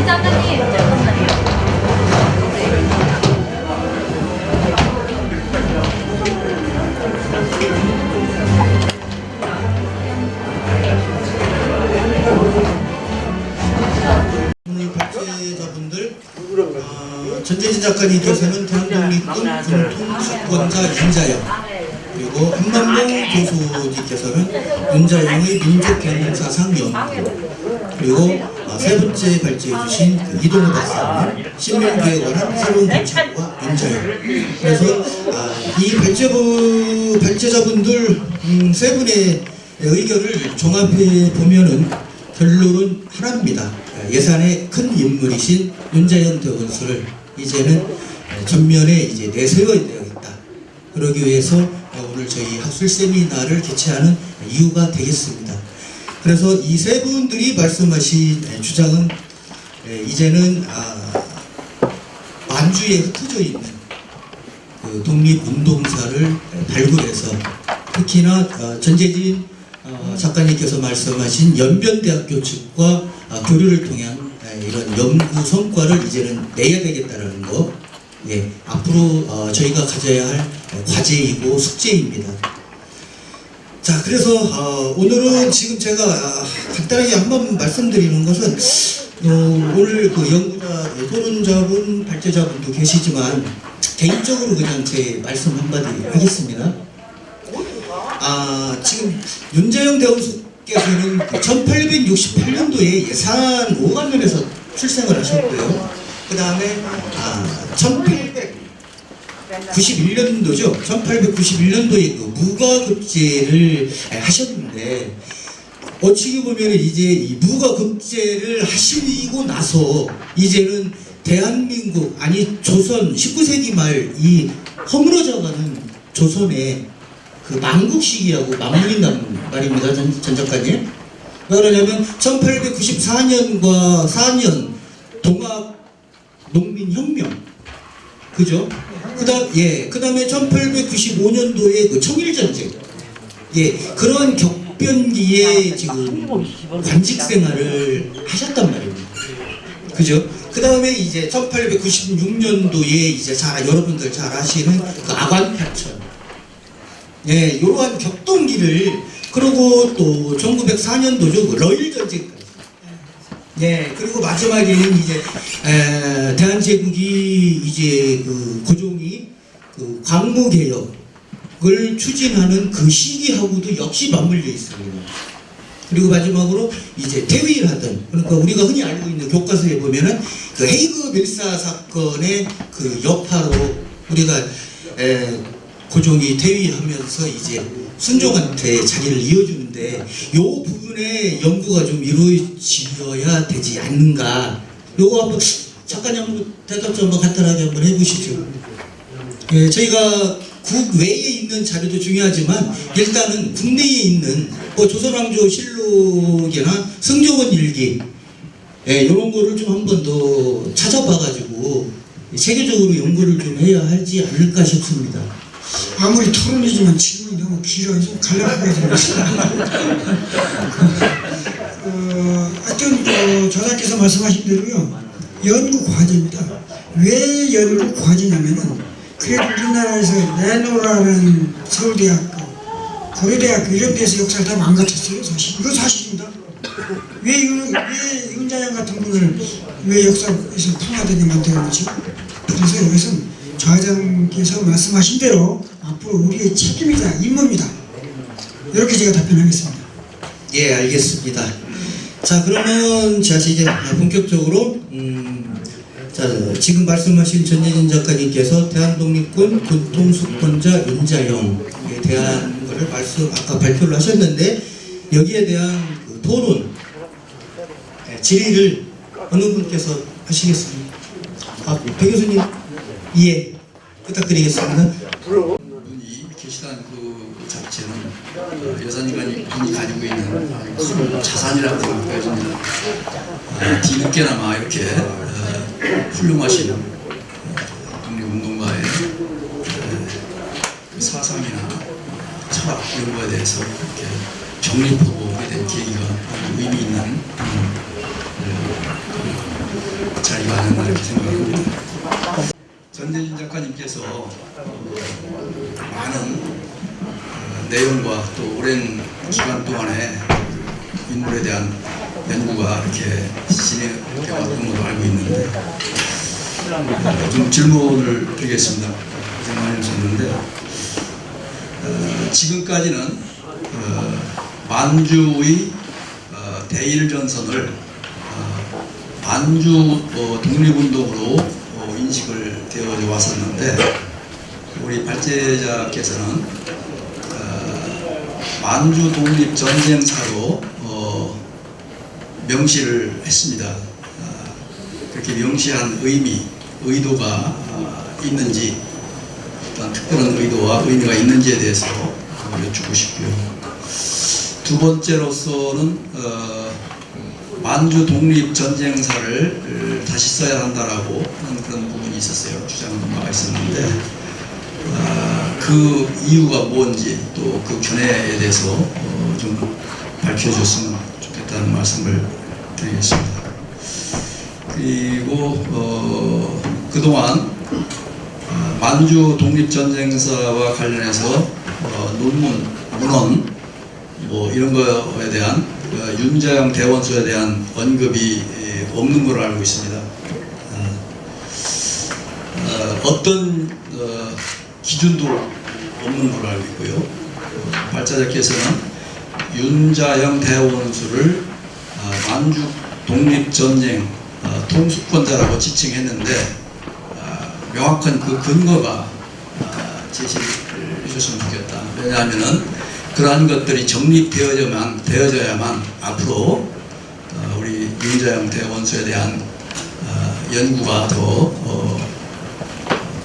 작가님, 잠깐만요. 오늘 발제자분들 전재진 작가님께서는 대한독립군 군통수권자 윤자영, 그리고 한만봉 교수님께서는 윤자영의 민족개념사상 연구, 그리고 세 번째 발제해주신 이동호 박사님 신민교에 관한 새로운 관찰과 윤자영. 그래서 이 발제자분들 세 분의 의견을 종합해 보면은 결론은 하나입니다. 예산의 큰 인물이신 윤자영 대원수를 이제는 전면에 이제 내세워야 되겠다. 그러기 위해서 오늘 저희 학술 세미나를 개최하는 이유가 되겠습니다. 그래서 이 세 분들이 말씀하신 주장은 이제는 만주에 흩어져 있는 그 독립운동사를 발굴해서 특히나 전재진 작가님께서 말씀하신 연변대학교 측과 교류를 통한 이런 연구 성과를 이제는 내야 되겠다는 거, 앞으로 저희가 가져야 할 과제이고 숙제입니다. 자, 그래서 오늘은 지금 제가 간단하게 한번 말씀드리는 것은 오늘 그 연구자, 토론자분, 발제자분도 계시지만 개인적으로 그냥 제 말씀 한마디 하겠습니다. 지금 윤자영 대원수께서는 1868년도에 예산 5관면에서 출생을 하셨고요. 그 다음에 1891년도죠. 1891년도에 그 무과급제를 하셨는데, 어찌게 보면 이제 이 무과급제를 하시고 나서 이제는 대한민국, 아니 조선 19세기 말 이 허물어져가는 조선의 그 망국 시기하고 맞물린다는 말입니다, 전 작가님. 왜 그러냐면 1894년과 4년 동학 농민혁명, 그죠? 그다음에 1895년도에 그 청일전쟁, 그런 격변기에 지금 관직 생활을 하셨단 말입니다, 그죠? 그 다음에 이제 1896년도에 이제 여러분들 잘 아시는 그 아관파천, 이러한 격동기를, 그리고 또 1904년도죠, 그 러일 전쟁까지. 그리고 마지막에는 이제 대한제국이 이제 그 고종이 그 광무개혁을 추진하는 그 시기하고도 역시 맞물려 있습니다. 그리고 마지막으로 이제 퇴위를 하던, 그러니까 우리가 흔히 알고 있는 교과서에 보면은 그 헤이그 밀사 사건의 그 여파로 우리가 고종이 퇴위하면서 이제 순종한테 자리를 이어주는데, 요 부분에 연구가 좀 이루어져야 되지 않는가. 요거 한번 작가님 한번 대답 좀 한번 간단하게 한번 해보시죠. 저희가 국외에 있는 자료도 중요하지만 일단은 국내에 있는 조선왕조 실록이나 승조원 일기, 이런 거를 좀 한 번 더 찾아봐가지고 세계적으로 연구를 좀 해야 하지 않을까 싶습니다. 아무리 토론이지만 질문이 너무 길어서 갈라보게 됩니다. 하여튼 저자께서 말씀하신 대로요, 연구 과제입니다. 왜 연구 과제냐면은, 그래도 우리나라에서 내노라는 서울대학교, 고려대학교 이런 데서 역사를 다 망가졌어요, 사실. 이거 사실입니다. 왜 윤자영 같은 분을 왜 역사에서 풍화되게 만들었는지. 그래서 이것은 저자께서 말씀하신 대로 앞으로 우리의 책임이다, 임무입니다. 이렇게 제가 답변하겠습니다. 예, 알겠습니다. 자, 그러면 제가 이제 본격적으로 지금 말씀하신 전재진 작가님께서 대한독립군 군통수권자 윤자영에 대한 거를 아까 발표를 하셨는데, 여기에 대한 그 토론, 질의를 어느 분께서 하시겠습니까? 배 교수님, 부탁드리겠습니다. 이 게시단 그 자체는 여사님이 가지고 있는 자산이라고 생각해집니다. 뒤늦게나마 이렇게 훌륭하신 독립운동가의 그 사상이나 철학 이런 거에 대해서 이렇게 정립하고 오게 된 계기가 의미 있는 이렇게 생각합니다. 전재진 작가님께서 많은 내용과 또 오랜 기간 동안에 인물에 대한 연구가 이렇게 진행되어 왔던 걸로 알고 있는데 좀 질문을 드리겠습니다. 고생 많이 하셨는데 지금까지는 만주의 대일전선을 만주 독립운동으로 인식을 되어져 왔었는데 우리 발제자께서는 만주 독립전쟁사로 명시를 했습니다. 그렇게 명시한 의도가 있는지 어떤 특별한 의도와 의미가 있는지에 대해서 여쭙고 싶고요. 두 번째로서는 만주 독립전쟁사를 다시 써야 한다라고 하는 그런 부분이 있었어요. 주장한 바가 있었는데 그 이유가 뭔지 또 그 견해에 대해서 좀 밝혀줬으면 좋겠다는 말씀을 드리겠습니다. 그리고 그동안 만주 독립전쟁사와 관련해서 논문, 문헌 뭐 이런 거에 대한 윤자영 대원수에 대한 언급이 없는 걸로 알고 있습니다. 어떤 기준도 없는 걸로 알고 있고요. 발자자께서는 윤자영 대원수를 만주 독립전쟁 통수권자라고 지칭했는데 명확한 그 근거가 제시를 해줬으면 좋겠다. 왜냐하면은 그러한 것들이 정립되어져야만 앞으로 우리 윤자영 대원수에 대한 연구가 더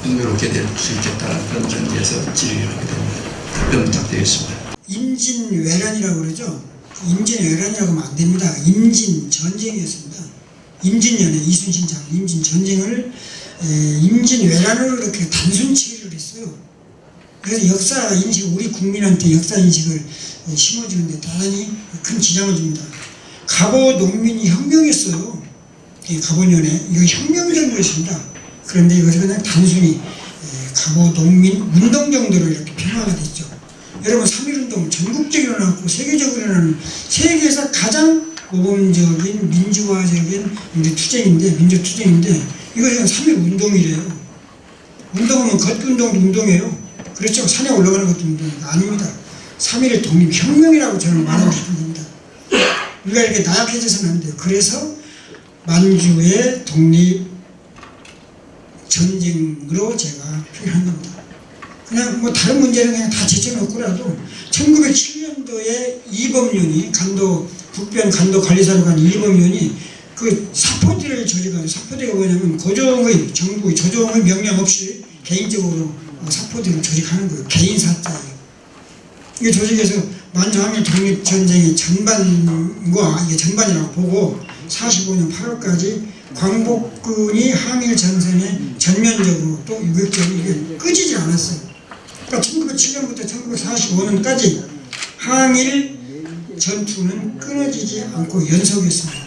흥미롭게 될 수 있겠다는 그런 전제에서 질의를 하게 됩니다. 답변 부탁드리겠습니다. 임진왜란이라고 그러죠. 임진왜란이라고 하면 안 됩니다. 임진전쟁이었습니다. 임진년에 이순신 장군 임진전쟁을 임진왜란으로 이렇게 단순 처리를 했어요. 그래서 역사 인식, 우리 국민한테 역사 인식을 심어주는데 대단히 큰 지장을 줍니다. 갑오 농민이 혁명했어요. 갑오년에 이거 혁명적인 것입니다. 그런데 이것이 그냥 단순히 갑오 농민 운동 정도로 이렇게 평화가 됐죠. 여러분 3.1운동 전국적으로 일어났고 세계적으로 일어나는 세계에서 가장 모범적인 민주화적인 민주투쟁인데 이것은 3.1운동이래요. 운동하면 걷기운동도 운동이에요. 그렇죠. 산에 올라가는 것도 운동입니다. 아닙니다. 3.1의 독립혁명이라고 저는 말하고 싶은 겁니다. 우리가 이렇게 나약해져서는 안 돼요. 그래서 만주의 독립전쟁으로 제가 표현한 겁니다. 그냥 뭐 다른 문제는 그냥 다 제쳐놓고라도 1907년도에 이범윤이 북변 간도 관리사로 간 이범윤이 그 사포대를 조직한 사포대가 뭐냐면 고종의 정부의 조종의 명령 없이 개인적으로 사포대를 조직하는 거예요. 개인 사자예요. 이게 조직해서 만주항일 독립전쟁의 전반과 이게 전반이라고 보고 45년 8월까지 광복군이 항일 전선에 전면적으로 또 유격적으로 이게 끄지지 않았어요. 그러니까 1907년부터 1945년까지 항일 전투는 끊어지지 않고 연속했습니다.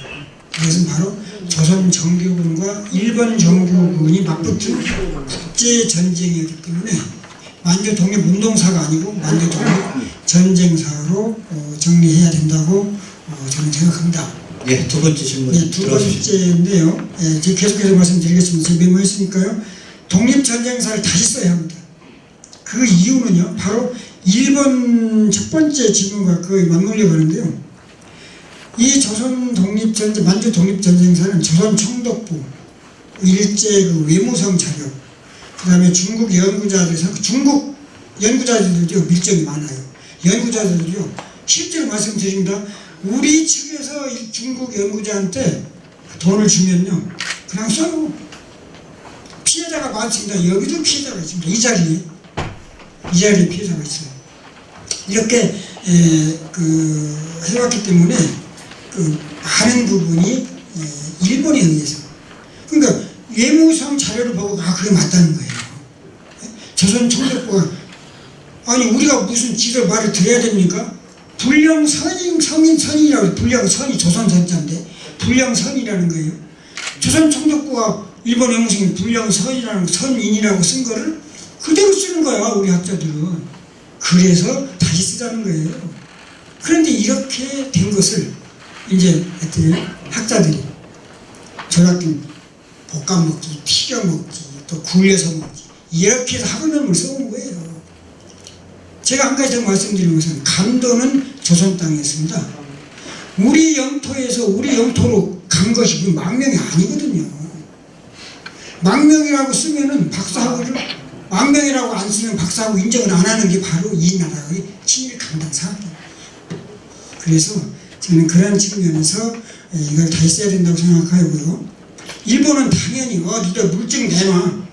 이것은 바로 조선 정규군과 일본 정규군이 맞붙은 국제전쟁이었기 때문에 만주 독립운동사가 아니고 만주 독립전쟁사로 정리해야 된다고 저는 생각합니다. 예, 두 번째 질문. 네, 두 번째인데요. 예, 제가 계속해서 말씀드리겠습니다. 제가 메모했으니까요. 독립전쟁사를 다시 써야 합니다. 그 이유는요. 바로 1번 첫 번째 질문과 거의 맞물려 가는데요. 이 조선 독립전쟁, 만주 독립전쟁사는 조선 총독부, 일제 그 외무성 자료, 그 다음에 중국 연구자들도 밀정이 많아요. 연구자들도요. 실제로 말씀드립니다. 우리 측에서 중국 연구자한테 돈을 주면요. 그냥 써요. 피해자가 많습니다. 여기도 피해자가 있습니다. 이 자리에 피해자가 있어요. 이렇게 해왔기 때문에 많은 부분이 일본에 의해서 그러니까 외무성 자료를 보고 그게 맞다는 거예요. 조선 총독부가 아니 우리가 무슨 지들 말을 드려야 됩니까? 불령선이라고 불령선이 조선전자인데 불령선이라는 거예요. 조선총독부가 일본 영웅생 불량선이라는 선인이라고 쓴 거를 그대로 쓰는 거야 우리 학자들은. 그래서 다시 쓰자는 거예요. 그런데 이렇게 된 것을 이제 학자들이 저같은 볶아 먹기, 튀겨 먹기, 또 굴려서 먹기 이렇게 해서 학원명을 써온 거예요. 제가 한 가지 더 말씀드리는 것은 감도는 조선 땅이었습니다. 우리 영토에서 우리 영토로 간 것이 그 망명이 아니거든요. 망명이라고 쓰면은 박사학위를, 망명이라고 안 쓰면 박사학위 인정을 안 하는 게 바로 이 나라의 친일 강단 사업입니다. 그래서 저는 그런 측면에서 이걸 다시 써야 된다고 생각하고요. 일본은 당연히 니들 물증 내놔.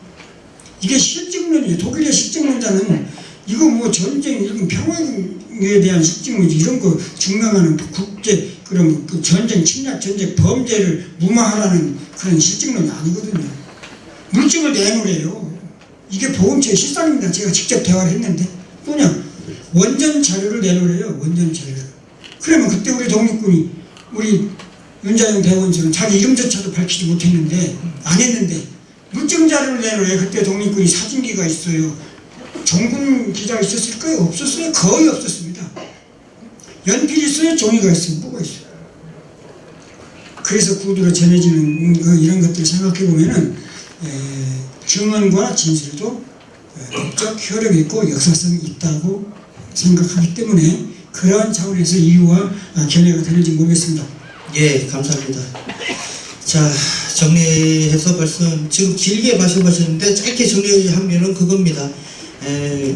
이게 실증론이에요. 독일의 실증론자는 이거 뭐 전쟁, 이런 평화에 대한 실증론이지 이런 거 증명하는 국제 그런 그 전쟁, 침략 전쟁 범죄를 무마하라는 그런 실증론이 아니거든요. 물증을 내놓으래요. 이게 보험처의 실상입니다. 제가 직접 대화를 했는데 뭐냐 원전 자료를 내놓으래요. 원전 자료를. 그러면 그때 우리 독립군이 우리 윤자영 대원처럼 자기 이름조차도 밝히지 못했는데 안 했는데 물증 자료를 내놓으래요. 그때 독립군이 사진기가 있어요. 종군 기자가 있었을까요? 없었어요. 거의 없었습니다. 연필이 있어요. 종이가 있어요. 뭐가 있어요. 그래서 구두로 전해지는 이런 것들을 생각해 보면은 증언과 진술도 법적 효력이 있고 역사성이 있다고 생각하기 때문에 그러한 차원에서 이유와 견해가 되는지 모르겠습니다. 예, 감사합니다. 자, 정리해서 말씀 지금 길게 말씀하셨는데 짧게 정리하면은 그겁니다.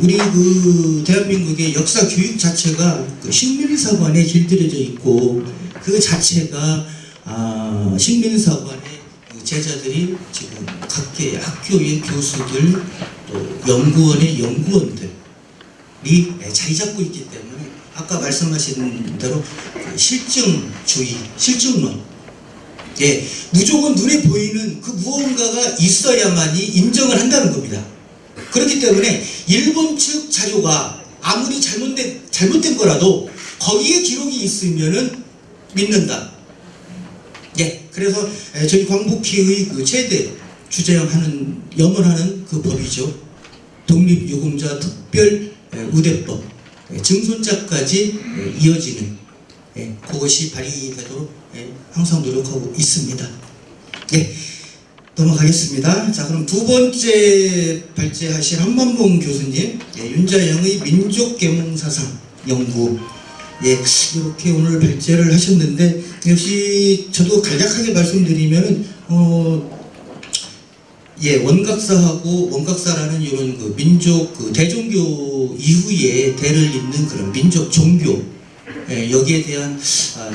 우리 그 대한민국의 역사 교육 자체가 그 식민사관에 길들여져 있고 그 자체가 식민사관의 그 제자들이 지금 각계 학교의 교수들 또 연구원의 연구원들이 자리 잡고 있기 때문에 아까 말씀하신 대로 그 실증주의, 실증론, 예, 무조건 눈에 보이는 그 무언가가 있어야만이 인정을 한다는 겁니다. 그렇기 때문에 일본 측 자료가 아무리 잘못된 거라도 거기에 기록이 있으면은 믿는다. 예, 그래서 저희 광복회의 그 최대 주장하는 염원하는 그 법이죠. 독립유공자 특별 우대법 증손자까지 이어지는 그것이 발의되도록 항상 노력하고 있습니다. 예, 넘어가겠습니다. 자, 그럼 두 번째 발제하실 한만봉 교수님, 윤자영의 민족계몽사상 연구, 이렇게 오늘 발제를 하셨는데 역시 저도 간략하게 말씀드리면은 원각사라는 이런 그 민족 그 대종교 이후에 대를 잇는 그런 민족 종교, 여기에 대한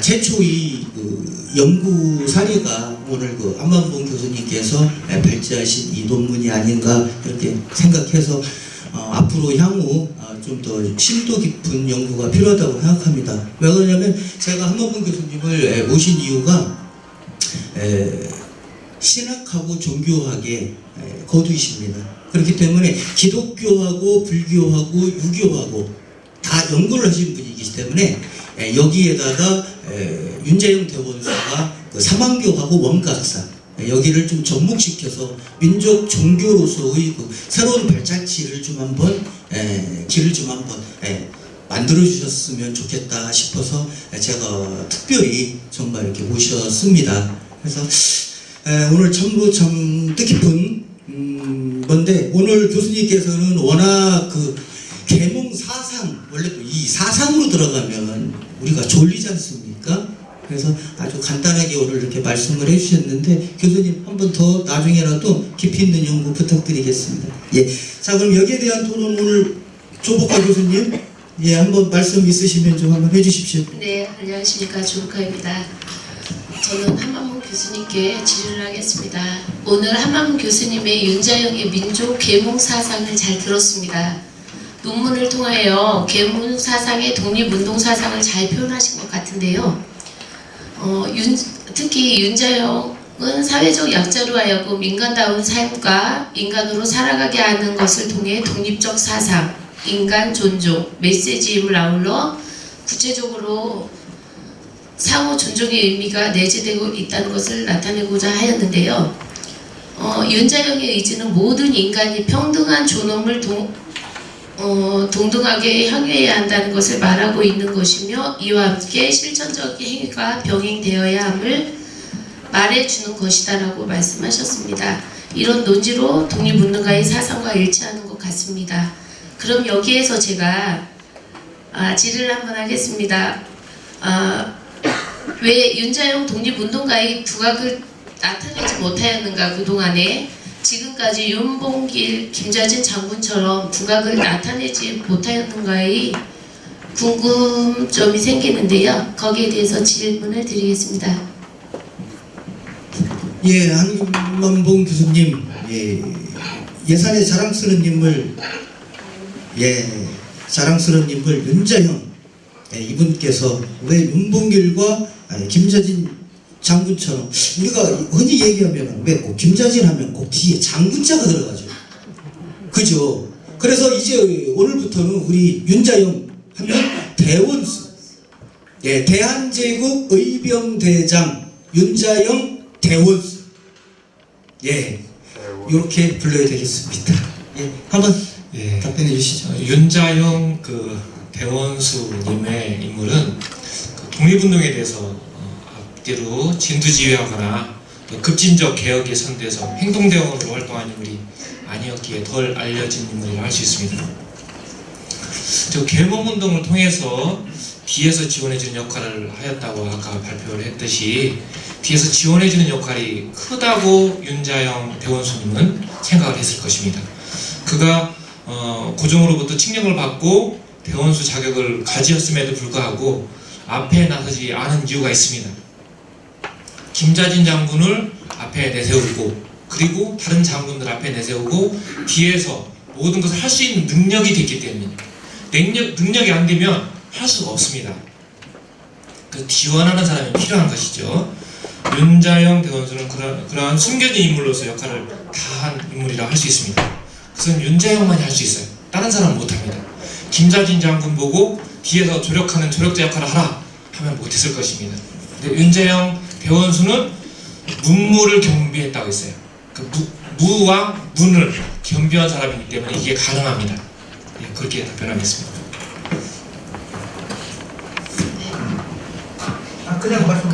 최초의 그 연구 사례가 오늘 그 한만봉 교수님께서 발제하신 이 논문이 아닌가 이렇게 생각해서 앞으로 향후 좀 더 심도 깊은 연구가 필요하다고 생각합니다. 왜 그러냐면 제가 한만봉 교수님을 모신 이유가 신학하고 종교학의 거두이십니다. 그렇기 때문에 기독교하고 불교하고 유교하고 다 연구를 하신 분이기 때문에 여기에다가 윤자영 대원사가 그 사망교하고 원각사 여기를 좀 접목시켜서 민족 종교로서의 그 새로운 발자취를 좀 한번 길을 좀 한번 만들어 주셨으면 좋겠다 싶어서 제가 특별히 정말 이렇게 모셨습니다. 그래서 오늘 참으로 참 뜻깊은 건데 오늘 교수님께서는 워낙 그 계몽 사상 원래 또 이 사상으로 들어가면 우리가 졸리지 않습니까? 그래서 아주 간단하게 오늘 이렇게 말씀을 해주셨는데 교수님 한 번 더 나중에라도 깊이 있는 연구 부탁드리겠습니다. 예, 자 그럼 여기에 대한 토론 오늘 조복화 교수님 한번 말씀 있으시면 좀 한번 해주십시오. 네, 안녕하십니까, 조복화입니다. 저는 한만봉 교수님께 질의를 하겠습니다. 오늘 한만봉 교수님의 윤자영의 민족 계몽 사상을 잘 들었습니다. 논문을 통하여 계몽 사상의 독립운동 사상을 잘 표현하신 것 같은데요. 특히 윤자영은 사회적 약자로 하여금 인간다운 삶과 인간으로 살아가게 하는 것을 통해 독립적 사상, 인간 존중, 메시지임을 아울러 구체적으로 상호 존중의 의미가 내재되고 있다는 것을 나타내고자 하였는데요. 윤자영의 의지는 모든 인간이 평등한 존엄을 동등하게 향유해야 한다는 것을 말하고 있는 것이며 이와 함께 실천적인 행위가 병행되어야 함을 말해주는 것이다 라고 말씀하셨습니다. 이런 논지로 독립운동가의 사상과 일치하는 것 같습니다. 그럼 여기에서 제가 질의를 한번 하겠습니다. 왜 윤자영 독립운동가의 두각을 나타내지 못하였는가 그동안에 지금까지 윤봉길, 김좌진 장군처럼 두각을 나타내지 못하였는가의 궁금점이 생기는데요. 거기에 대해서 질문을 드리겠습니다. 예, 한만봉 교수님, 예산의 자랑스러운 인물, 자랑스러운 인물 윤자영, 이분께서 왜 윤봉길과 김좌진 장군처럼 우리가 흔히 얘기하면 왜 꼭 김좌진 하면 꼭 뒤에 장군자가 들어가죠. 그죠? 그래서 이제 오늘부터는 우리 윤자영 하면 대원수, 대한제국 의병대장 윤자영 대원수, 이렇게 불러야 되겠습니다. 한번 답변해 주시죠. 윤자영 대원수님의 인물은 독립운동에 대해서 앞뒤로 진두지휘하거나 또 급진적 개혁에 선대해서 행동대원으로 활동한 인물이 아니었기에 덜 알려진 인물이라 할 수 있습니다. 계몽운동을 통해서 뒤에서 지원해주는 역할을 하였다고 아까 발표를 했듯이 뒤에서 지원해주는 역할이 크다고 윤자영 대원수님은 생각을 했을 것입니다. 그가 고종으로부터 칙령을 받고 대원수 자격을 가지었음에도 불구하고 앞에 나서지 않은 이유가 있습니다. 김좌진 장군을 앞에 내세우고 그리고 다른 장군들 앞에 내세우고 뒤에서 모든 것을 할 수 있는 능력이 됐기 때문입니다. 능력이 안 되면 할 수가 없습니다. 그 지원하는 사람이 필요한 것이죠. 윤자영 대원수는 그러한 숨겨진 인물로서 역할을 다한 인물이라 할 수 있습니다. 그것은 윤자영만이 할 수 있어요. 다른 사람은 못합니다. 김좌진 장군 보고 뒤에서 조력하는 조력자 역할을 하라 하면 못했을 것입니다. 근데 윤자영 대원수는 문무를 겸비했다고 했어요. 무와 문을 겸비한 사람이기 때문에 이게 가능합니다. 그렇게 답변하겠습니다. 그냥 말씀.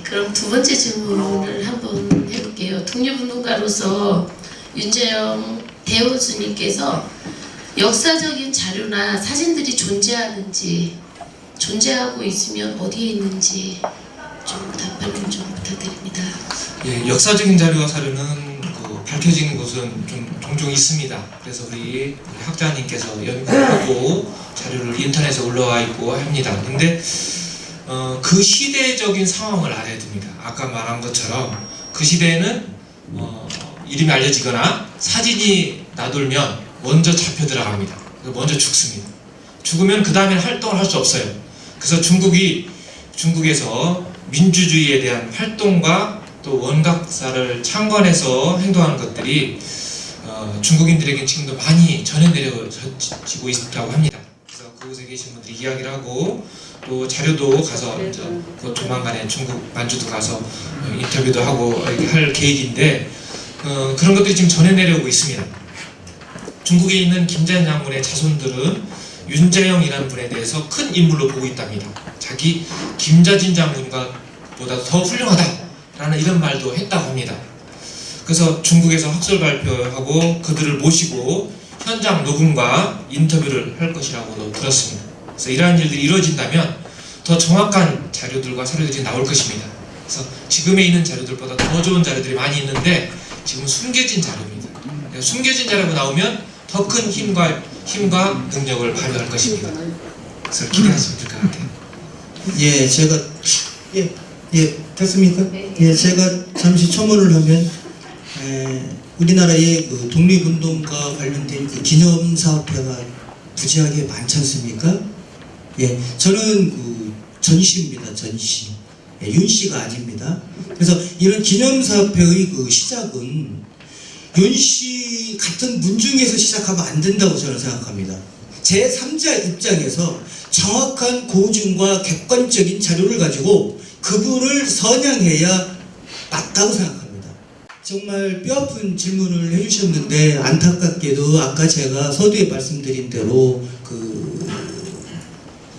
그럼 두 번째 질문을 한번 해볼게요. 독립운동가로서 윤자영 대원수님께서 역사적인 자료나 사진들이 존재하고 있으면 어디에 있는지 좀 답변을 좀 부탁드립니다. 역사적인 자료와 사료는 밝혀진 곳은 좀 종종 있습니다. 그래서 우리 학자님께서 연구하고 자료를 인터넷에 올라와 있고 합니다. 근데 그 시대적인 상황을 알아야 됩니다. 아까 말한 것처럼 그 시대에는 이름이 알려지거나 사진이 나돌면 먼저 잡혀 들어갑니다. 먼저 죽습니다. 죽으면 그 다음에 활동을 할 수 없어요. 그래서 중국에서 민주주의에 대한 활동과 또 원각사를 창건해서 행동하는 것들이 중국인들에게 지금도 많이 전해 내려지고 있다고 합니다. 그래서 그곳에 계신 분들이 이야기를 하고 또 자료도 가서 곧 조만간에 중국 만주도 가서 인터뷰도 하고 할 계획인데 그런 것들이 지금 전해 내려오고 있습니다. 중국에 있는 김자진 장군의 자손들은 윤자영이라는 분에 대해서 큰 인물로 보고 있답니다. 자기 김자진 장군보다 더 훌륭하다라는 이런 말도 했다고 합니다. 그래서 중국에서 학술 발표하고 그들을 모시고 현장 녹음과 인터뷰를 할 것이라고도 들었습니다. 그래서 이러한 일들이 이루어진다면 더 정확한 자료들과 사료들이 나올 것입니다. 그래서 지금에 있는 자료들보다 더 좋은 자료들이 많이 있는데 지금 숨겨진 자료입니다. 숨겨진 자료가 나오면 더 큰 힘과 능력을 발휘할 것입니다. 그래서 기대하시면 될 것 같아요. 제가 됐습니까? 제가 잠시 첨언을 하면 우리나라의 그 독립운동과 관련된 그 기념사업회가 부지하게 많지 않습니까? 저는 그 전시입니다. 전시. 윤씨가 아닙니다. 그래서 이런 기념사업회의 그 시작은 윤씨 같은 문중에서 시작하면 안 된다고 저는 생각합니다. 제3자 입장에서 정확한 고증과 객관적인 자료를 가지고 그분을 선양해야 맞다고 생각합니다. 정말 뼈아픈 질문을 해주셨는데 안타깝게도 아까 제가 서두에 말씀드린 대로 그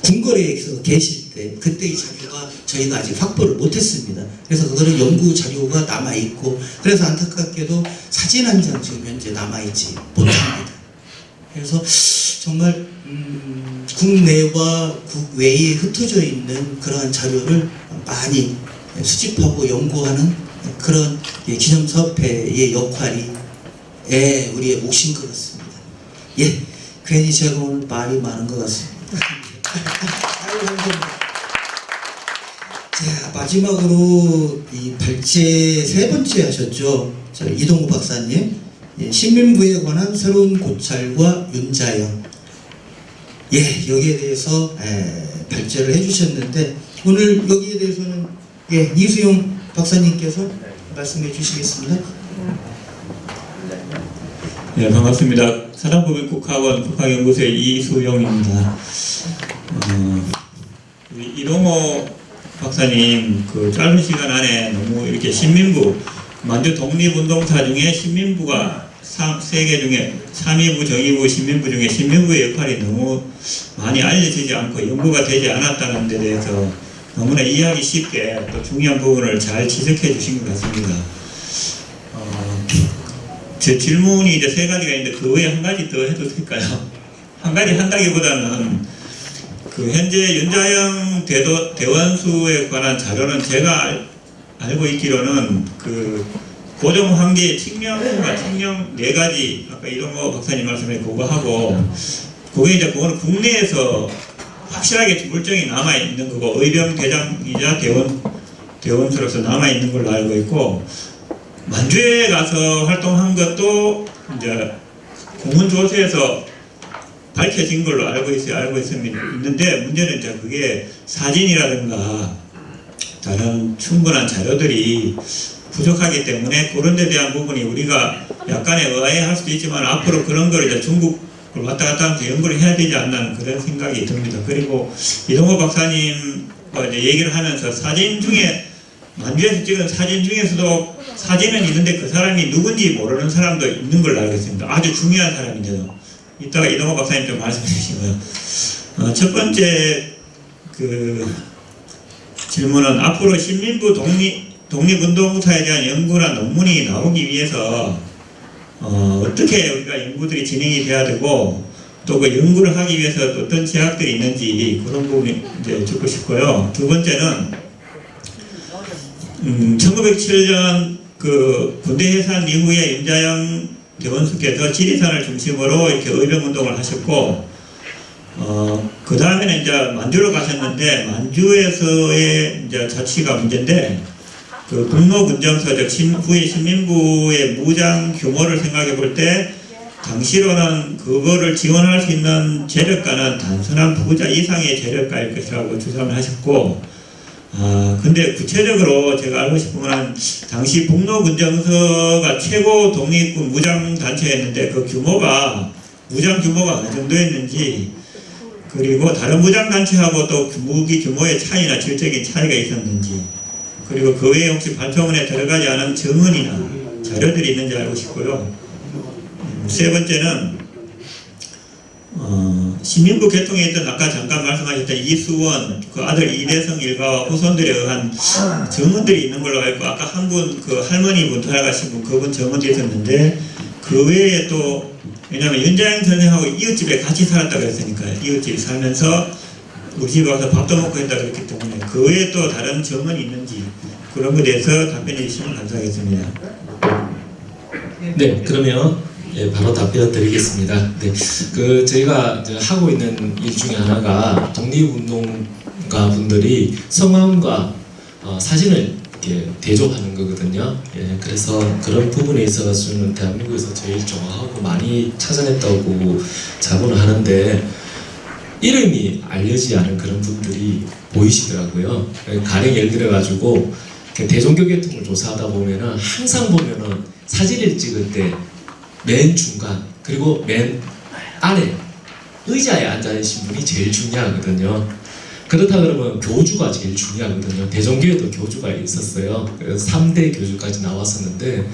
궁궐에서 계실 때 그때 이 자료가 저희가 아직 확보를 못했습니다. 그래서 그거는 연구 자료가 남아있고 그래서 안타깝게도 사진 한 장 지금 현재 남아있지 못합니다. 그래서 정말 국내와 국외에 흩어져 있는 그러한 자료를 많이 수집하고 연구하는 그런 기념사업회의 역할이 우리의 몫인 것 같습니다. 예, 괜히 제가 오늘 말이 많은 것 같습니다. 자, 마지막으로 이 발제 세 번째 하셨죠. 이동구 박사님. 예, 신민부에 관한 새로운 고찰과 윤자영. 예, 여기에 대해서 발제를 해주셨는데 오늘 여기에 대해서는 예, 이수용 박사님께서 말씀해 주시겠습니다. 네, 반갑습니다. 사단법인국학원 국학연구소의 이수용입니다. 우리 이동호 박사님 그 짧은 시간 안에 너무 이렇게 신민부, 만주 독립운동사 중에 신민부가 3개 중에 3위부, 정위부, 신민부 중에 신민부의 역할이 너무 많이 알려지지 않고 연구가 되지 않았다는 데 대해서 너무나 이해하기 쉽게 또 중요한 부분을 잘 지적해 주신 것 같습니다. 제 질문이 이제 세 가지가 있는데 그 외에 한 가지 더 해도 될까요? 한 가지 한다기보다는 그 현재 윤자영 대원수에 관한 자료는 제가 알고 있기로는 그 고종 황제의 칙령과 칙령 4가지 아까 이동호 박사님 말씀에 그거하고 그게 이제 그거는 국내에서 확실하게 물증이 남아 있는 거고 의병 대장이자 대원수로서 남아 있는 걸로 알고 있고 만주에 가서 활동한 것도 이제 공문조서에서 밝혀진 걸로 알고 있습니다. 있는데 문제는 이제 그게 사진이라든가 다른 충분한 자료들이 부족하기 때문에 그런 데 대한 부분이 우리가 약간의 의아해할 수도 있지만 앞으로 그런 걸 이제 중국을 왔다 갔다 하면서 연구를 해야 되지 않나 그런 생각이 듭니다. 그리고 이동호 박사님과 이제 얘기를 하면서 사진 중에 만주에서 찍은 사진 중에서도 사진은 있는데 그 사람이 누군지 모르는 사람도 있는 걸로 알고 있습니다. 아주 중요한 사람인데도 이따가 이동호 박사님 좀 말씀해 주시고요. 첫 번째 그 질문은 앞으로 신민부 독립운동사에 대한 연구나 논문이 나오기 위해서 어떻게 우리가 연구들이 진행이 돼야 되고 또 그 연구를 하기 위해서 어떤 제약들이 있는지 그런 부분이 이제 듣고 싶고요. 두 번째는 1907년 그 군대 해산 이후에 윤자영 대원수께서 지리산을 중심으로 이렇게 의병운동을 하셨고 그 다음에는 이제 만주로 가셨는데 만주에서의 이제 자치가 문제인데 그 분노군정서적 후의 신민부의 무장 규모를 생각해 볼 때 당시로는 그거를 지원할 수 있는 재력가는 단순한 부자 이상의 재력가일 것이라고 주장을 하셨고 근데 구체적으로 제가 알고 싶은 건 당시 북로군정서가 최고 독립군 무장단체였는데 그 규모가 무장 규모가 어느 정도였는지 그리고 다른 무장단체하고 또 무기 규모의 차이나 질적인 차이가 있었는지 그리고 그 외에 혹시 발표문에 들어가지 않은 정언이나 자료들이 있는지 알고 싶고요. 세 번째는 신민부 개통에 있던 아까 잠깐 말씀하셨던 이수원 그 아들 이대성 일가와 후손들에 의한 정언들이 있는 걸로 알고 아까 한 분 그 할머니 분 돌아가신 분 그분 정언도 있었는데 그 외에 또 왜냐하면 윤자영 선생하고 이웃집에 같이 살았다고 했으니까요. 이웃집에 살면서 우리 집에 와서 밥도 먹고 했다 그랬기 때문에 그 외에 또 다른 정언이 있는지 그런 것에 대해서 답변해 주시면 감사하겠습니다. 네, 그러면 예, 바로 답변 드리겠습니다. 네, 그 저희가 이제 하고 있는 일 중에 하나가 독립운동가 분들이 성함과 사진을 이렇게 대조하는 거거든요. 예, 그래서 그런 부분에 있어서는 대한민국에서 제일 정확하고 많이 찾아냈다고 자부는 하는데 이름이 알려지지 않은 그런 분들이 보이시더라고요. 가령 예를 들어 가지고 대종교계통을 조사하다 보면은 항상 보면은 사진을 찍을 때 맨 중간 그리고 맨 아래 의자에 앉아 계신 분이 제일 중요하거든요. 그렇다 그러면 교주가 제일 중요하거든요. 대종교에도 교주가 있었어요. 그래서 3대 교주까지 나왔었는데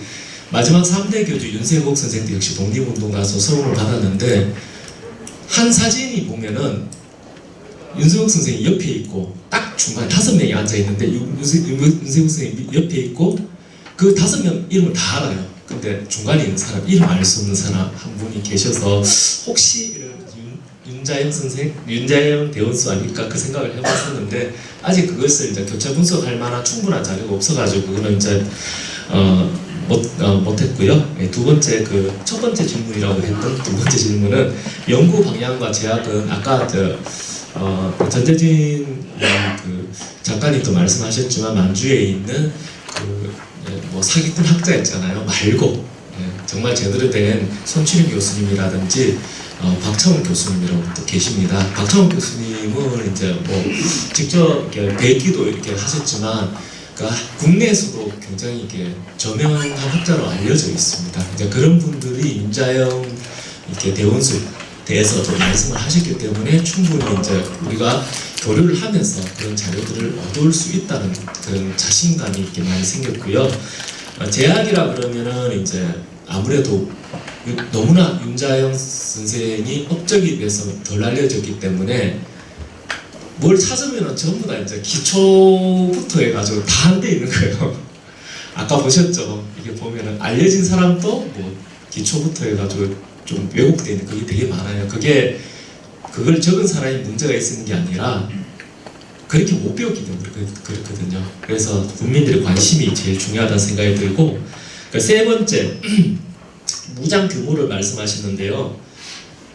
마지막 3대 교주 윤세복 선생도 역시 독립운동가서 서울을 받았는데 한 사진이 보면은 윤세복 선생이 옆에 있고 딱 중간에 5명이 앉아 있는데 윤세복 선생이 옆에 있고 그 5명 이름을 다 알아요. 근데 중간에 있는 사람 이름 알 수 없는 사람 한 분이 계셔서 혹시 윤자영 선생, 윤자영 대원수 아닐까 그 생각을 해봤었는데 아직 그것을 이제 교차 분석할 만한 충분한 자료가 없어가지고 그거는 이제 못했고요. 두 번째 그 첫 번째 질문이라고 했던 두 번째 질문은 연구 방향과 제약은 아까 전재진 그 작가님도 말씀하셨지만 만주에 있는 뭐 사기꾼 학자 있잖아요. 말고 정말 제대로 된 손치림 교수님이라든지 박창훈 교수님이라고 또 계십니다. 박창훈 교수님은 이제 뭐 직접 뵙기도 이렇게 하셨지만 그러니까 국내에서도 굉장히 이렇게 저명한 학자로 알려져 있습니다. 이제 그런 분들이 윤자영 이렇게 대원수에 대해서 좀 말씀을 하셨기 때문에 충분히 이제 우리가 교류를 하면서 그런 자료들을 얻을 수 있다는 그런 자신감이 이렇게 많이 생겼고요. 제약이라 그러면은 이제 아무래도 너무나 윤자영 선생이 업적에 비해서 덜 알려졌기 때문에 뭘 찾으면 전부 다 이제 기초부터 해가지고 다 안 돼 있는 거예요. 아까 보셨죠? 이게 보면은 알려진 사람도 뭐 기초부터 해가지고 좀 왜곡되어 있는 그게 되게 많아요. 그걸 적은 사람이 문제가 있는 게 아니라 그렇게 못 배웠기 때문에 그렇거든요. 그래서 국민들의 관심이 제일 중요하다는 생각이 들고 그러니까 세 번째 무장 규모를 말씀하시는데요.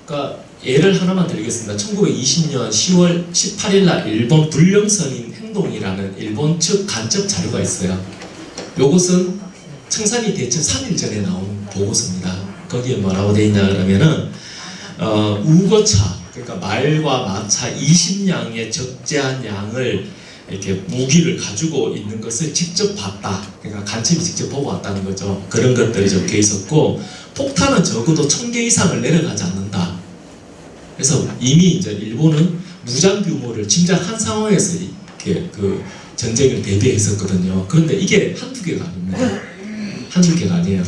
그러니까 예를 하나만 드리겠습니다. 1920년 10월 18일 날 일본 불령선인 행동이라는 일본 측 간첩 자료가 있어요. 요것은 청산리 대첩 3일 전에 나온 보고서입니다. 거기에 뭐라고 되어 있냐 그러면은 우거차 그러니까 말과 마차 20량의 적재한 양을 이렇게 무기를 가지고 있는 것을 직접 봤다. 그러니까 간첩이 직접 보고 왔다는 거죠. 그런 것들이 적혀 있었고 폭탄은 적어도 1000개 이상을 내려가지 않는다. 그래서 이미 이제 일본은 무장 규모를 짐작한 상황에서 이렇게 그 전쟁을 대비했었거든요. 그런데 이게 한두 개가 아닙니다. 한두 개가 아니에요.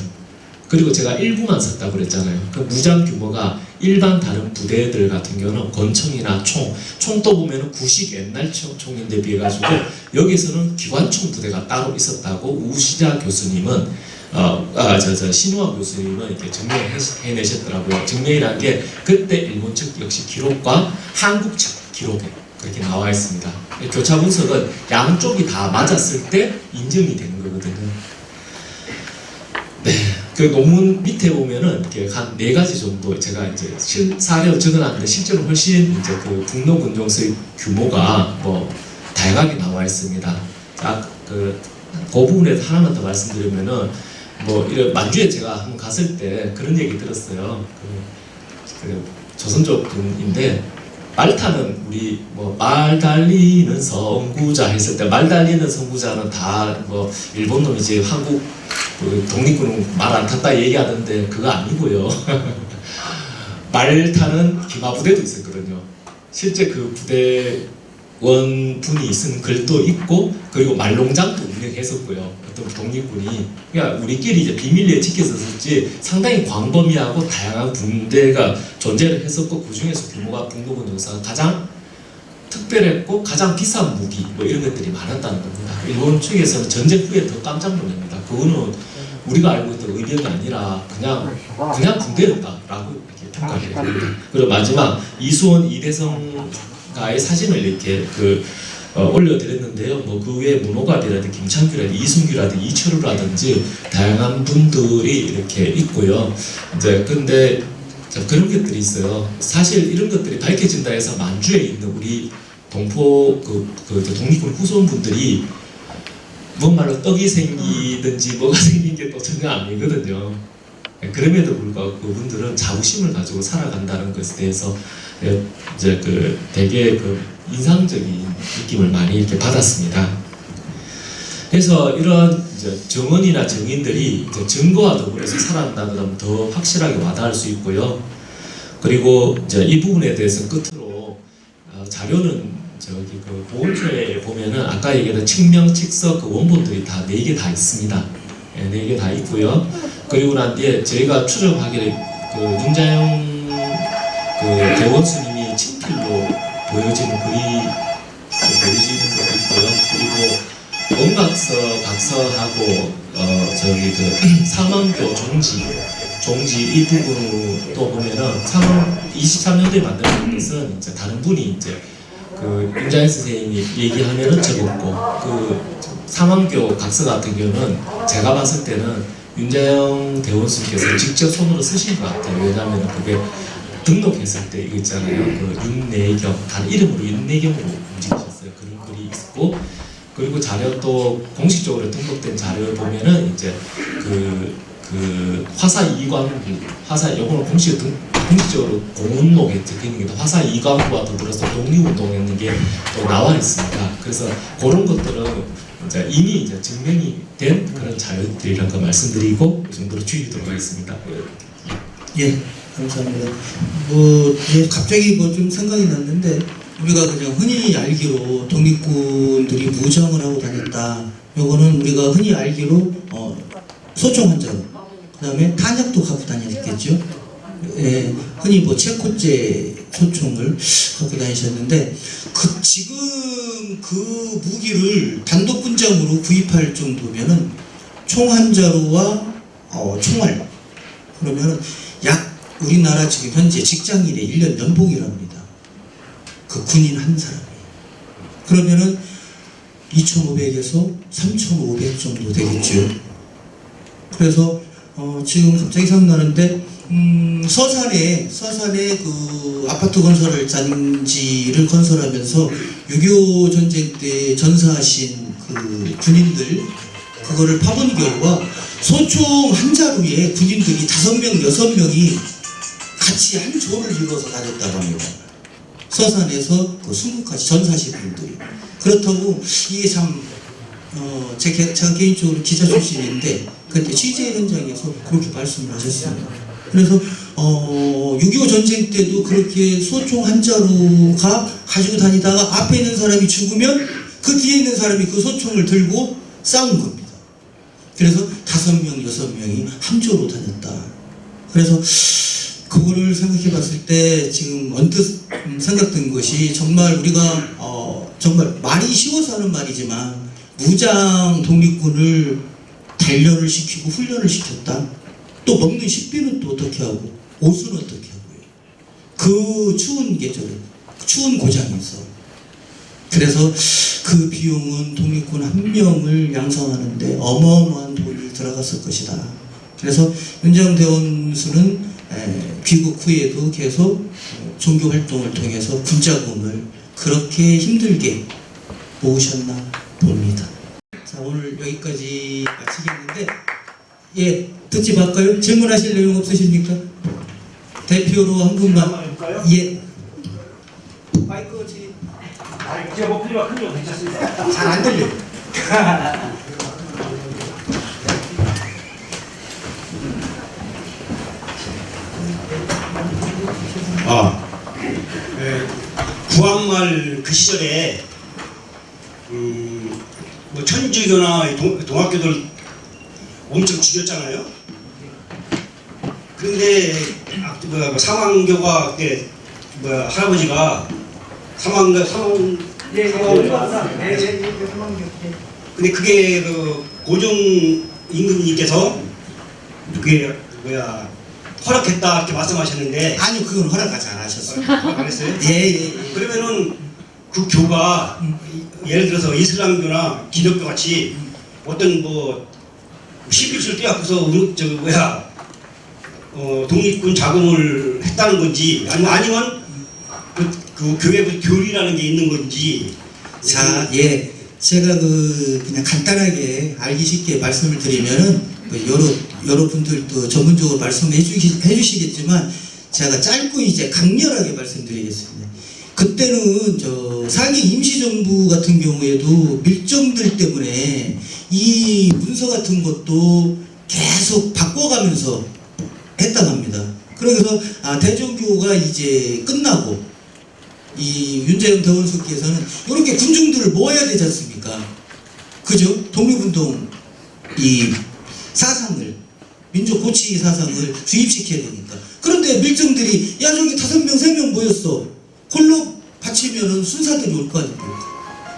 그리고 제가 일부만 썼다고 그랬잖아요. 그 무장 규모가 일반 다른 부대들 같은 경우는 권총이나 총도 보면은 구식 옛날 총인데 비해 가지고 여기서는 기관총 부대가 따로 있었다고 우시자 교수님은 신우아 교수님은 이렇게 증명해내셨더라고요. 증명이라는 게 그때 일본 측 역시 기록과 한국 측 기록에 그렇게 나와 있습니다. 교차 분석은 양쪽이 다 맞았을 때 인정이 되는 거거든요. 네. 그 논문 밑에 보면은 이렇게 한 4가지 정도 제가 이제 사례로 적어놨는데 실제로 훨씬 이제 그 북로군종서의 규모가 뭐 다양하게 나와 있습니다. 그 부분에 하나만 더 말씀드리면은 뭐 이런 만주에 제가 한번 갔을 때 그런 얘기 들었어요. 그 조선족 분인데 말 타는 우리 뭐 말 달리는 선구자 했을 때 말 달리는 선구자는 다 뭐 일본 놈이지 한국 그 독립군은 말 안 탔다 얘기하던데 그거 아니고요. 말 타는 기마부대도 있었거든요. 실제 그 부대원 분이 쓴 글도 있고 그리고 말농장도 운영했었고요. 어떤 독립군이 그러니까 우리끼리 이제 비밀리에 지켰었지 상당히 광범위하고 다양한 군대가 존재를 했었고 그 중에서 규모가 북로군 정사가 가장 특별했고 가장 비싼 무기 뭐 이런 것들이 많았다는 겁니다. 일본 측에서는 전쟁 후에 더 깜짝 놀랍니다. 그거는 우리가 알고 있던 의견이 아니라 그냥 군대였다라고 이렇게 평가를 합니다. 그리고 마지막 이수원 이대성가의 사진을 이렇게 올려드렸는데요. 뭐 그 외에 문호갑이라든지 김창규라든지 이순규라든지 이철우라든지 다양한 분들이 이렇게 있고요. 이제 근데 그런 것들이 있어요. 사실 이런 것들이 밝혀진다 해서 만주에 있는 우리 동포 독립군 후손분들이 뭔 말로 떡이 생기든지 뭐가 생긴 게 또 전혀 아니거든요. 그럼에도 불구하고 그분들은 자부심을 가지고 살아간다는 것에 대해서 이제 되게 인상적인 느낌을 많이 이렇게 받았습니다. 그래서 이런 이제 정언이나 정인들이 이제 증거와 더불어서 살아간다는 더 확실하게 와닿을 수 있고요. 그리고 이제 이 부분에 대해서 끝으로 자료는 저기 그 보훈처에 보면은 아까 얘기했던 측명, 측석 그 원본들이 다 4개 다 있습니다. 예, 4개 다 있고요. 그리고 난 뒤에 저희가 추적하기를 그 윤자영 그 대원수님이 친필로 보여지는 보여지는 것도 있고요. 그리고 원각서, 각서하고 저기 그 사망교 종지 이 부분도 보면은 23년도에 만든 것은 이제 다른 분이 이제 그 윤자영 선생님이 얘기하면은 적었고 그 사망교 각서 같은 경우는 제가 봤을 때는 윤자영 대원수께서 직접 손으로 쓰신 것 같아요. 왜냐하면 그게 등록했을 때 이거 있잖아요. 그 윤내경, 다른 이름으로 윤내경으로 움직이셨어요. 그런 글이 있고 그리고 자료 또 공식적으로 등록된 자료를 보면은 이제 그 화사 이광부, 요거는 공식적으로 공운록에 적혀있는 게 화사 이광부와 더불어서 독립운동했는 게 또 나와 있습니다. 그래서 그런 것들은 이제 이미 이제 증명이 된 그런 자료들이라는 거 말씀드리고 이 정도로 줄이도록 하겠습니다. 예, 감사합니다. 갑자기 좀 생각이 났는데 우리가 그냥 흔히 알기로 독립군들이 무장을 하고 다녔다. 요거는 우리가 흔히 알기로 소총 환자로, 그 다음에 탄약도 갖고 다녔겠죠. 예, 흔히 체코제 소총을 갖고 다니셨는데 지금 그 무기를 단독 군장으로 구입할 정도면은 총 한 자루와 총알 그러면은 약 우리나라 지금 현재 직장인의 1년 연봉이랍니다. 그 군인 한 사람이. 그러면은 2,500에서 3,500 정도 되겠죠. 그래서 지금 갑자기 생각나는데 서산에 그 아파트 건설을 단지를 건설하면서 6.25 전쟁 때 전사하신 그 군인들 그거를 파본 결과 소총 한 자루에 군인들이 5명, 6명이 같이 한 조를 이루어서 다녔다고 합니다. 서산에서 그 순국까지 전사하신 분들이. 그렇다고 이게 참 제가 개인적으로 기자 출신인데 그때 취재 현장에서 그렇게 말씀을 하셨습니다. 그래서 6.25 전쟁 때도 그렇게 소총 한 자루가 가지고 다니다가 앞에 있는 사람이 죽으면 그 뒤에 있는 사람이 그 소총을 들고 싸운 겁니다. 그래서 5명, 6명이 한 조로 다녔다. 그래서 그거를 생각해 봤을 때 지금 언뜻 생각된 것이 정말 우리가 정말 말이 쉬워서 하는 말이지만 무장 독립군을 단련을 시키고 훈련을 시켰다. 또 먹는 식비는 또 어떻게 하고 옷은 어떻게 하고요. 그 추운 계절에 추운 고장에서 그래서 그 비용은 독립군 한 명을 양성하는데 어마어마한 돈이 들어갔을 것이다. 그래서 윤자영 대원수는 귀국 후에도 계속 종교 활동을 통해서 군자금을 그렇게 힘들게 모으셨나 봅니다. 자, 오늘 여기까지 마치겠는데 예, 듣지 말까요? 질문하실 내용 없으십니까? 대표로 한 분만. 예. 마이크 제가 목소리가 크죠? 괜찮습니다. 잘 안 들려. 구한말 그 시절에 뭐 천주교나 동학교들 엄청 죽였잖아요. 그런데 사망교가 그때 할아버지가 근데 그게 그 고종 임금님께서 그게 허락했다 이렇게 말씀하셨는데 아니요, 그건 허락하지 않으셨어요. 안 했어요? 예. 그러면은 그 교가 예를 들어서 이슬람교나 기독교 같이 어떤 시비를 떼어갖고서 독립군 자금을 했다는 건지 아니면 그 교회 그 교리라는 게 있는 건지. 자, 예. 제가 그냥 간단하게 알기 쉽게 말씀을 드리면은 여러분들도 전문적으로 말씀해 주시겠지만 제가 짧고 이제 강렬하게 말씀드리겠습니다. 그때는 상해 임시정부 같은 경우에도 밀정들 때문에 이 문서 같은 것도 계속 바꿔가면서 했다고 합니다. 그래서 대종교가 이제 끝나고 이 윤자영 대원수께서는 이렇게 군중들을 모아야 되지 않습니까? 그죠? 독립운동 이 사상을 민족 고치 사상을 주입시켜야 되니까. 그런데 밀정들이 야 저기 5명 3명 모였어. 홀로 바치면은 순사들이 올 거 아닙니까?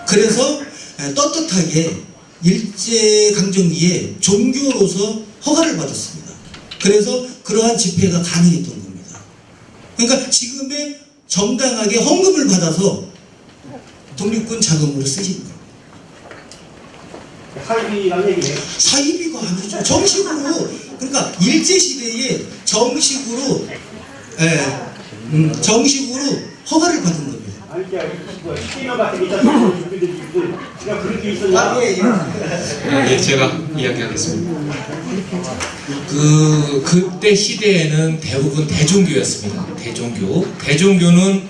그래서 떳떳하게 일제강점기에 종교로서 허가를 받았습니다. 그래서 그러한 집회가 가능했던 겁니다. 그러니까 지금의 정당하게 헌금을 받아서 독립군 자금으로 쓰시는 겁니다. 사이비라는 얘기예요. 사이비가 아니죠. 정식으로, 그러니까 일제시대에 정식으로, 정식으로 허가를 받은 겁니다. 아니, 스키너 같은 게 있잖아요. 제가 그런 게 있었냐? 예, 제가 이야기하겠습니다. 그때 시대에는 대부분 대종교였습니다. 대종교는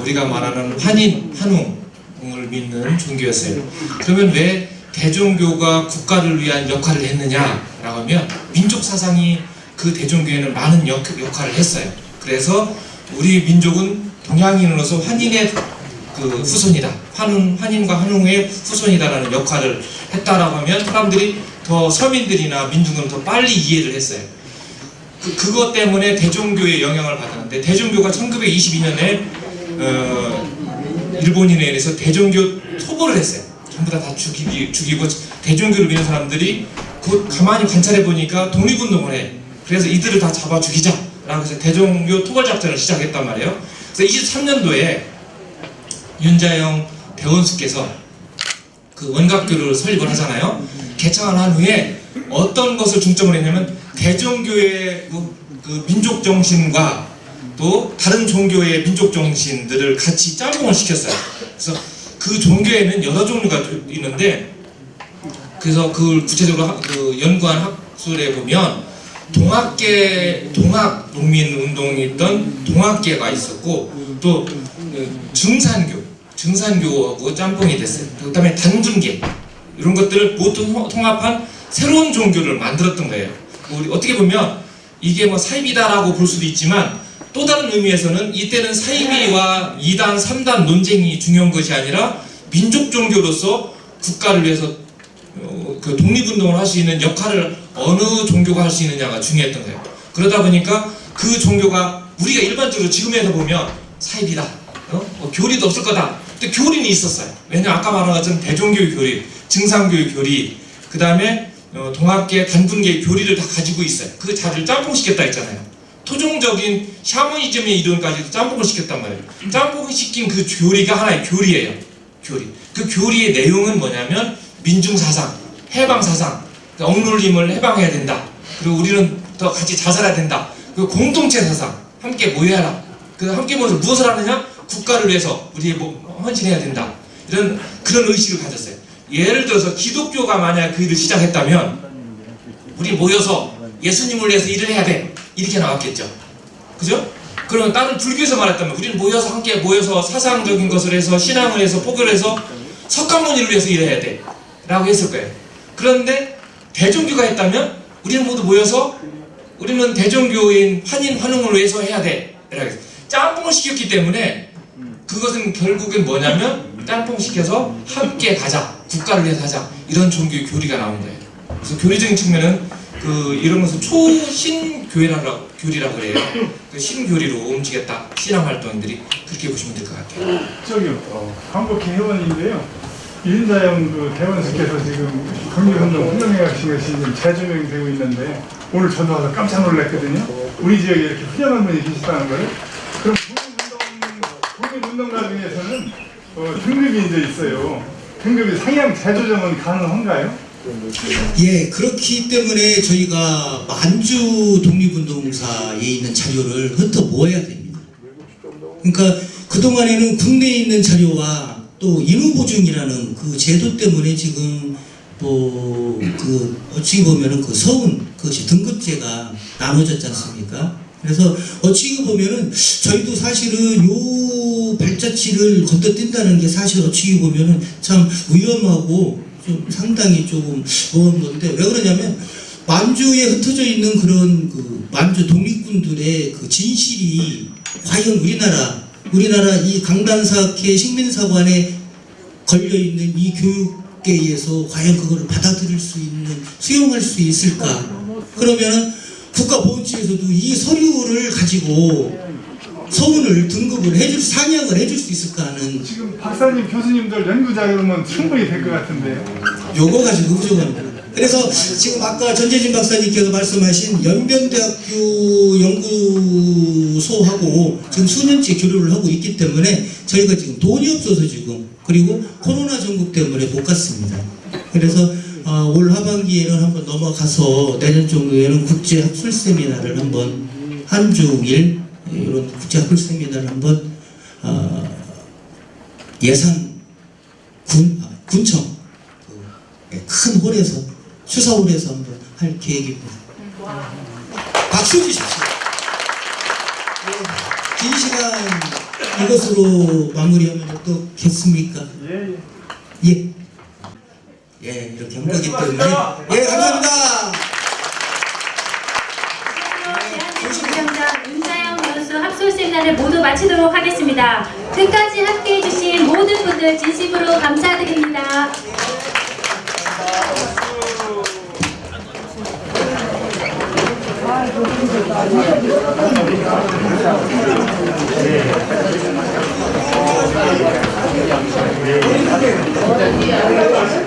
우리가 말하는 환웅을 믿는 종교였어요. 그러면 왜 대종교가 국가를 위한 역할을 했느냐라고 하면 민족 사상이 그 대종교에는 많은 역할을 했어요. 그래서 우리 민족은 동양인으로서 환인의 그 후손이다. 환인과 환웅의 후손이다라는 역할을 했다라고 하면 사람들이 더 서민들이나 민중들은 더 빨리 이해를 했어요. 그것 때문에 대종교의 영향을 받았는데 대종교가 1922년에 일본인에 의해서 대종교 토벌을 했어요. 전부 다 죽이고 대종교를 믿는 사람들이 곧 가만히 관찰해 보니까 독립운동을 해. 그래서 이들을 다 잡아 죽이자라고 해서 대종교 토벌 작전을 시작했단 말이에요. 그래서 23년도에 윤자영 대원수께서 그 원각교를 설립을 하잖아요. 개창을 한 후에 어떤 것을 중점으로 했냐면 대종교의 그 민족 정신과 또 다른 종교의 민족 정신들을 같이 짬뽕을 시켰어요. 그래서 그 종교에는 여러 종류가 있는데, 그래서 그걸 구체적으로 연구한 학술에 보면 동학 농민 운동이 있던 동학계가 있었고, 또 증산교하고 짬뽕이 됐어요. 그 다음에 단군계, 이런 것들을 모두 통합한 새로운 종교를 만들었던 거예요. 우리 어떻게 보면 이게 뭐 사이비다라고 볼 수도 있지만, 또 다른 의미에서는 이때는 사이비와 2단, 3단 논쟁이 중요한 것이 아니라 민족 종교로서 국가를 위해서 그 독립운동을 할 수 있는 역할을 어느 종교가 할 수 있느냐가 중요했던 거예요. 그러다 보니까 그 종교가 우리가 일반적으로 지금에서 보면 사이비다, 교리도 없을 거다. 근데 교리는 있었어요. 왜냐면 아까 말한 것처럼 대종교의 교리, 증산교의 교리, 그 다음에 동학계, 단군계의 교리를 다 가지고 있어요. 그 자리를 짬뽕시켰다 했잖아요. 토종적인 샤머니즘의 이론까지도 짬뽕을 시켰단 말이에요. 짬뽕을 시킨 그 교리가 하나의 교리예요. 교리. 그 교리의 내용은 뭐냐면 민중사상, 해방사상, 억눌림을 해방해야 된다. 그리고 우리는 더 같이 잘 살아야 된다. 그 공동체 사상, 함께 모여라. 그 함께 모여서 무엇을 하느냐? 국가를 위해서 우리 헌신해야 된다. 이런 그런 의식을 가졌어요. 예를 들어서 기독교가 만약 그 일을 시작했다면 우리 모여서 예수님을 위해서 일을 해야 돼. 이렇게 나왔겠죠. 그죠? 그러면 다른 불교에서 말했다면 우리는 모여서 함께 모여서 사상적인 것을 해서 신앙을 해서 포교를 해서 석가모니를 위해서 일해야 돼. 라고 했을 거예요. 그런데 대종교가 했다면 우리는 모두 모여서 우리는 대종교인 환인 환웅을 위해서 해야 돼. 라고 했어요. 짬뽕을 시켰기 때문에 그것은 결국엔 뭐냐면 짬뽕 시켜서 함께 가자. 국가를 위해서 하자. 이런 종교의 교리가 나온 거예요. 그래서 교리적인 측면은 이런 것을 초신교리라고 그래요. 그 신교리로 움직였다. 신앙활동들이 그렇게 보시면 될 것 같아요. 저기요, 한국회원인데요. 윤자영 그 대원수께서 지금 독립운동 훈련회 하신 것이 지금 재조명이 되고 있는데 오늘 저도 와서 깜짝 놀랐거든요. 우리 지역에 이렇게 훌륭한 분이 계시다는 거예요. 그럼 독립운동가 중에서는 등급이 이제 있어요. 등급이 상향 재조정은 가능한가요? 예, 그렇기 때문에 저희가 만주 독립운동사에 있는 자료를 흩어 모아야 됩니다. 그러니까 그동안에는 국내에 있는 자료와 또 인후보증이라는 그 제도 때문에 지금 어찌 보면은 그 서운 그것이 등급제가 나눠졌지 않습니까? 그래서 어찌 보면은 저희도 사실은 요 발자취를 건너뛴다는 게 사실 어찌 보면은 참 위험하고 좀 상당히 조금 그런 건데, 왜 그러냐면 만주에 흩어져 있는 그런 그 만주 독립군들의 그 진실이 과연 우리나라 이 강단사학회 식민사관에 걸려 있는 이 교육계에서 과연 그거를 받아들일 수 있는, 수용할 수 있을까? 그러면은 국가보훈처에서도 이 서류를 가지고 서문을 등급을 상향을 해줄 수 있을까 하는. 지금 박사님, 교수님들 연구 자료면 충분히 될 것 같은데요. 요거 가지고 부족합니다. 그래서 지금 아까 전재진 박사님께서 말씀하신 연변대학교 연구소하고 지금 수년째 교류를 하고 있기 때문에 저희가 지금 돈이 없어서 지금, 그리고 코로나 전국 때문에 못 갔습니다. 그래서 올 하반기에는 한번 넘어가서 내년 정도에는 국제학술 세미나를 한번 한 주일 이런 국제학술 세미나를 한번 예산 군청 큰 홀에서 추사홀에서 한번 할 계획입니다. 박수 주십시오. 긴 시간 이것으로 마무리하면 어떻겠습니까? 예. 예, 이렇게 한 거기 때문에. 예, 감사합니다. 대한민국위원장 윤자영 교수 학술 세미나를 모두 마치도록 하겠습니다. 끝까지 함께해 주신 모든 분들 진심으로 감사드립니다. 네.